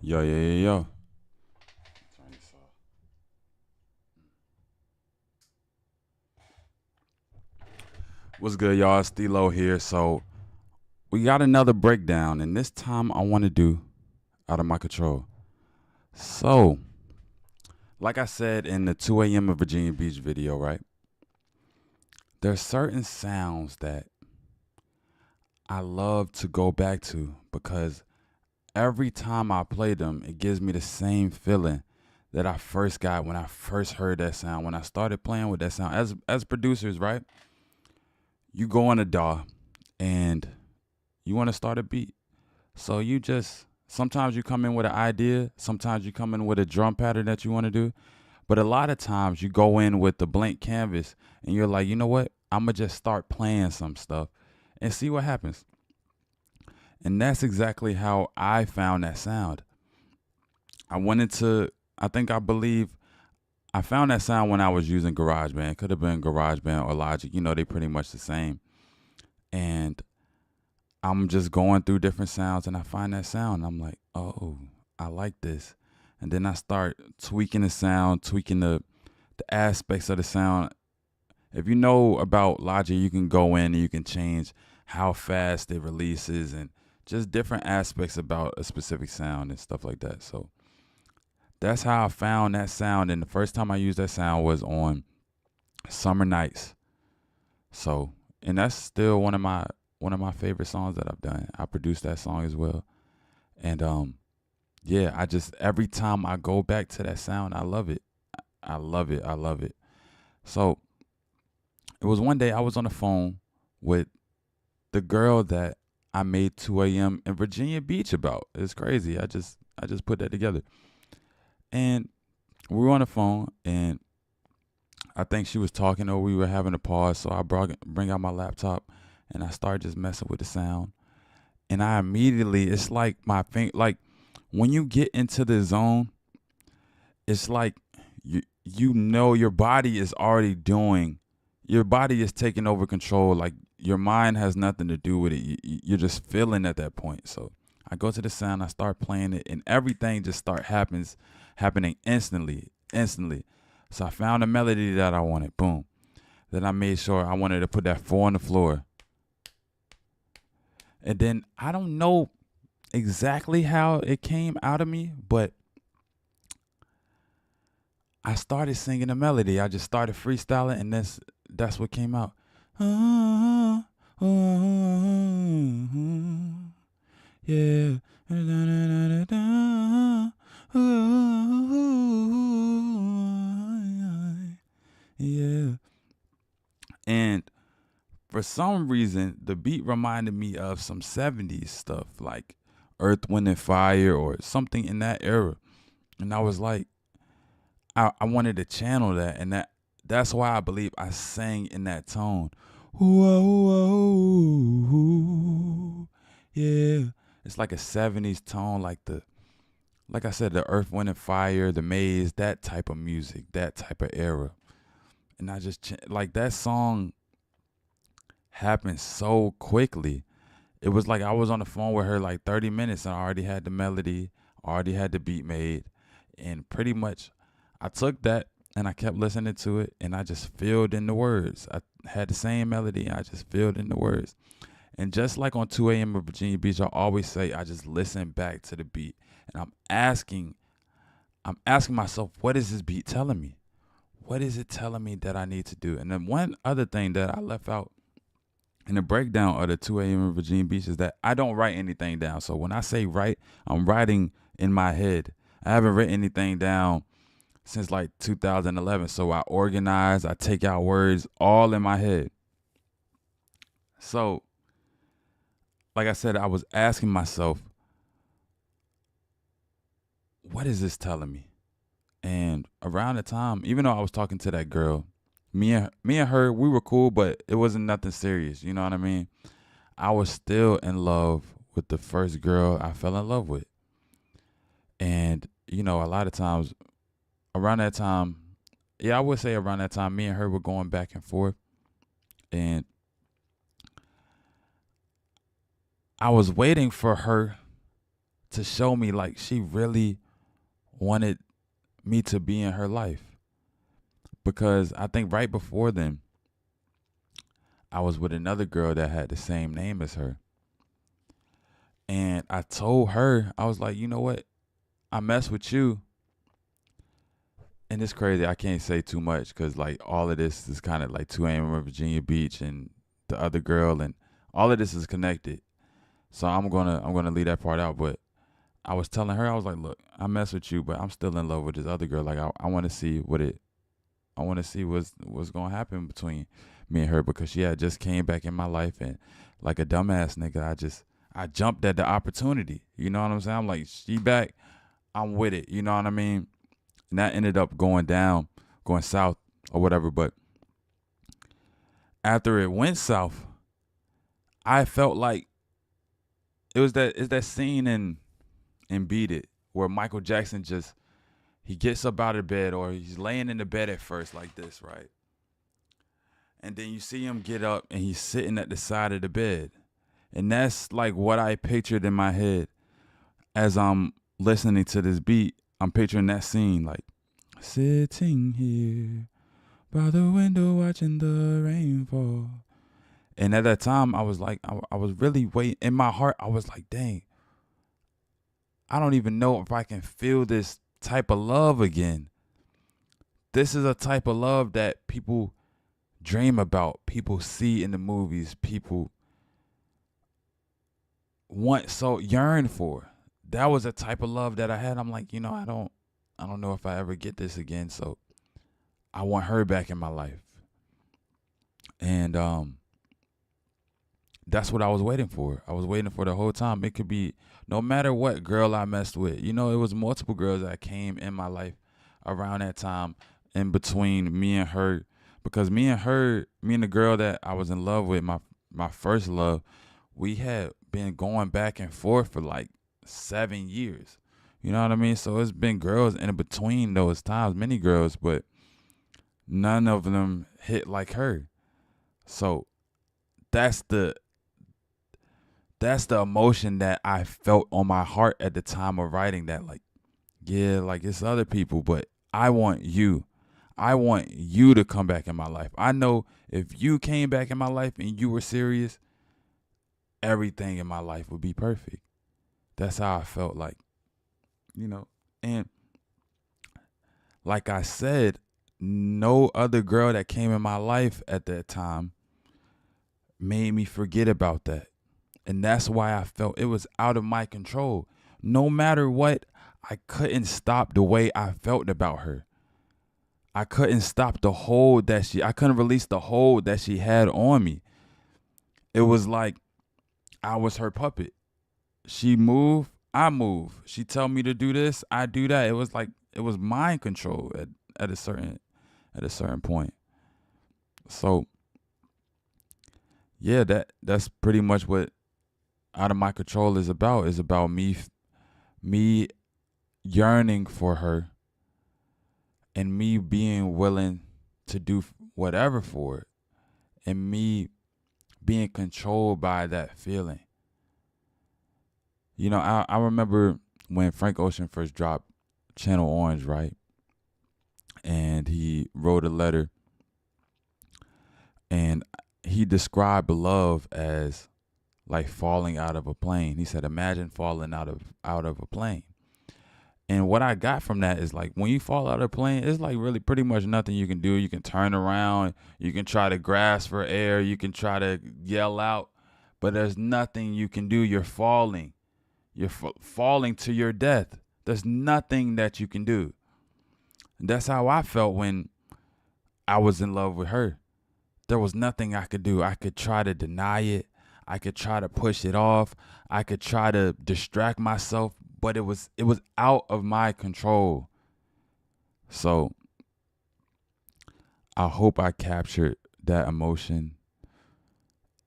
Yo, yo, yo, yo. Turn this off. What's good, y'all? Stilo here. So we got another breakdown, and this time I want to do out of my control. So, like I said in the 2 a.m. in Virginia Beach video, right? There's certain sounds that I love to go back to because every time I play them, it gives me the same feeling that I first got when I first heard that sound. When I started playing with that sound, as producers, right? You go on a DAW and you want to start a beat. So you just sometimes you come in with an idea, sometimes you come in with a drum pattern that you want to do, but a lot of times you go in with the blank canvas and you're like, you know what? I'm gonna just start playing some stuff and see what happens. And that's exactly how I found that sound. I wanted to I believe I found that sound when I was using GarageBand. It could have been GarageBand or Logic. You know, they pretty much the same. And I'm just going through different sounds and I find that sound. And I'm like, oh, I like this. And then I start tweaking the sound, tweaking the aspects of the sound. If you know about Logic, you can go in and you can change how fast it releases and just different aspects about a specific sound and stuff like that. So that's how I found that sound. And the first time I used that sound was on Summer Nights. So, and that's still one of my favorite songs that I've done. I produced that song as well. And yeah, I just every time I go back to that sound, I love it. I love it. I love it. So, it was one day I was on the phone with the girl that I made 2 a.m. in Virginia Beach about. It's crazy. I just put that together. And we were on the phone and I think she was talking or we were having a pause, so I bring out my laptop and I started just messing with the sound. And I immediately, it's like my thing, like when you get into the zone, it's like you know your body is already doing, your body is taking over control. Like your mind has nothing to do with it. You're just feeling at that point. So I go to the sound, I start playing it, and everything just happening instantly. So I found a melody that I wanted. Boom. Then I made sure I wanted to put that four on the floor. And then I don't know exactly how it came out of me, but I started singing a melody. I just started freestyling, and that's what came out. Yeah. Yeah. And for some reason, the beat reminded me of some 70s stuff like Earth, Wind, and Fire or something in that era. And I was like, I wanted to channel that. And that's why I believe I sang in that tone. Whoa, whoa, yeah. It's like a 70s tone, like I said, the Earth, Wind, and Fire, the Maze, that type of music, that type of era. And I just, like that song happened so quickly. It was like I was on the phone with her like 30 minutes and I already had the melody, already had the beat made. And pretty much I took that and I kept listening to it and I just filled in the words. I had the same melody and I just filled in the words. And just like on 2 a.m. in Virginia Beach, I always say I just listen back to the beat. And I'm asking myself, what is this beat telling me? What is it telling me that I need to do? And then one other thing that I left out in the breakdown of the 2 a.m. in Virginia Beach is that I don't write anything down. So when I say write, I'm writing in my head. I haven't written anything down since like 2011. So I organize, I take out words all in my head. So, like I said, I was asking myself, what is this telling me? And around the time, even though I was talking to that girl, me and her, we were cool, but it wasn't nothing serious. You know what I mean? I was still in love with the first girl I fell in love with. And, a lot of times around that time, yeah, I would say around that time, me and her were going back and forth. And I was waiting for her to show me like she really wanted me to be in her life. Because I think right before then, I was with another girl that had the same name as her. And I told her, I was like, you know what? I mess with you. And it's crazy. I can't say too much because like all of this is kind of like 2 a.m. in Virginia Beach and the other girl and all of this is connected. So I'm gonna leave that part out. But I was telling her, I was like, look, I mess with you, but I'm still in love with this other girl. Like I want to see I want to see what's gonna happen between me and her because she had just came back in my life and like a dumbass nigga, I jumped at the opportunity. You know what I'm saying? I'm like, she back, I'm with it. You know what I mean? And that ended up going south or whatever. But after it went south, I felt like it's that scene in Beat It where Michael Jackson just he gets up out of bed or he's laying in the bed at first like this, right? And then you see him get up and he's sitting at the side of the bed. And that's like what I pictured in my head as I'm listening to this beat. I'm picturing that scene like sitting here by the window watching the rain fall. And at that time, I was like, I was really waiting. In my heart, I was like, dang, I don't even know if I can feel this type of love again. This is a type of love that people dream about, people see in the movies, people want so yearn for. That was a type of love that I had. I'm like, I don't know if I ever get this again. So I want her back in my life. And that's what I was waiting for. I was waiting for the whole time. It could be no matter what girl I messed with. It was multiple girls that came in my life around that time in between me and her. Because me and the girl that I was in love with, my first love, we had been going back and forth for like 7 years. You know what I mean? So it's been girls in between those times, many girls, but none of them hit like her. So that's the emotion that I felt on my heart at the time of writing that. Like, yeah, like it's other people, but I want you. I want you to come back in my life. I know if you came back in my life and you were serious, everything in my life would be perfect. That's how I felt and like I said, no other girl that came in my life at that time made me forget about that. And that's why I felt it was out of my control. No matter what, I couldn't stop the way I felt about her. I couldn't stop I couldn't release the hold that she had on me. It was like I was her puppet. She moved, I move. She tell me to do this, I do that. It was like it was mind control at a certain point. So yeah, that's pretty much what out of my control is about. Is about me yearning for her and me being willing to do whatever for it and me being controlled by that feeling. I remember when Frank Ocean first dropped Channel Orange, right? And he wrote a letter and he described love as like falling out of a plane. He said, imagine falling out of a plane. And what I got from that is like when you fall out of a plane, it's like really pretty much nothing you can do. You can turn around, you can try to grasp for air, you can try to yell out, but there's nothing you can do. You're falling. You're falling to your death. There's nothing that you can do. And that's how I felt when I was in love with her. There was nothing I could do. I could try to deny it. I could try to push it off. I could try to distract myself, but it was out of my control. So I hope I captured that emotion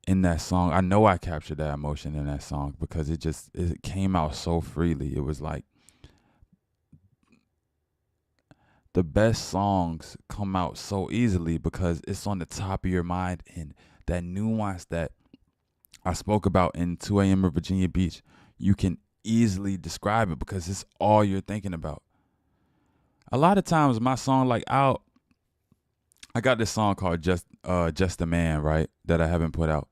in that song. I know I captured that emotion in that song because it came out so freely. It was like the best songs come out so easily because it's on the top of your mind, and that nuance that I spoke about in 2 a.m. in Virginia Beach, you can easily describe it because it's all you're thinking about. A lot of times my song, like I got this song called Just a Man, right? That I haven't put out.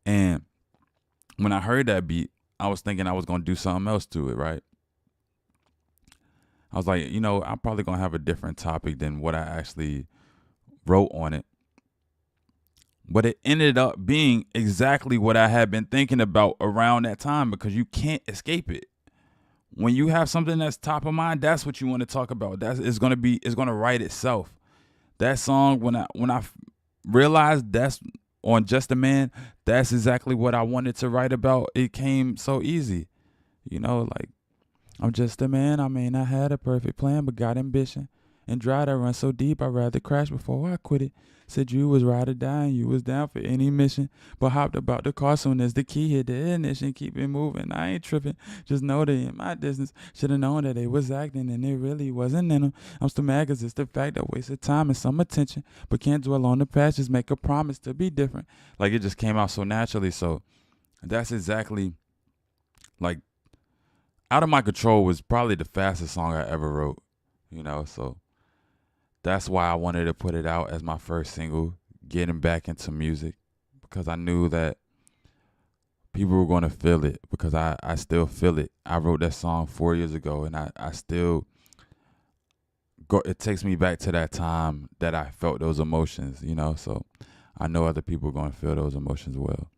And when I heard that beat, I was thinking I was gonna do something else to it, right? I was like, I'm probably gonna have a different topic than what I actually wrote on it. But it ended up being exactly what I had been thinking about around that time because you can't escape it. When you have something that's top of mind, that's what you want to talk about. It's gonna write itself. That song, when I realized that's on Just a Man, that's exactly what I wanted to write about. It came so easy. Like, I'm just a man. I mean, I had a perfect plan, but got ambition. And dry to run so deep, I'd rather crash before I quit it. Said you was ride or die and you was down for any mission. But hopped about the car soon as the key hit the ignition. Keep it moving, I ain't tripping. Just know they in my distance. Should've known that they was acting and it really wasn't in them. I'm still mad cause it's the fact that wasted time and some attention. But can't dwell on the past, just make a promise to be different. Like, it just came out so naturally. So that's exactly, like, Out of My Control was probably the fastest song I ever wrote, so that's why I wanted to put it out as my first single, getting back into music, because I knew that people were going to feel it, because I still feel it. I wrote that song 4 years ago, and I still go, it takes me back to that time that I felt those emotions, so I know other people are going to feel those emotions well.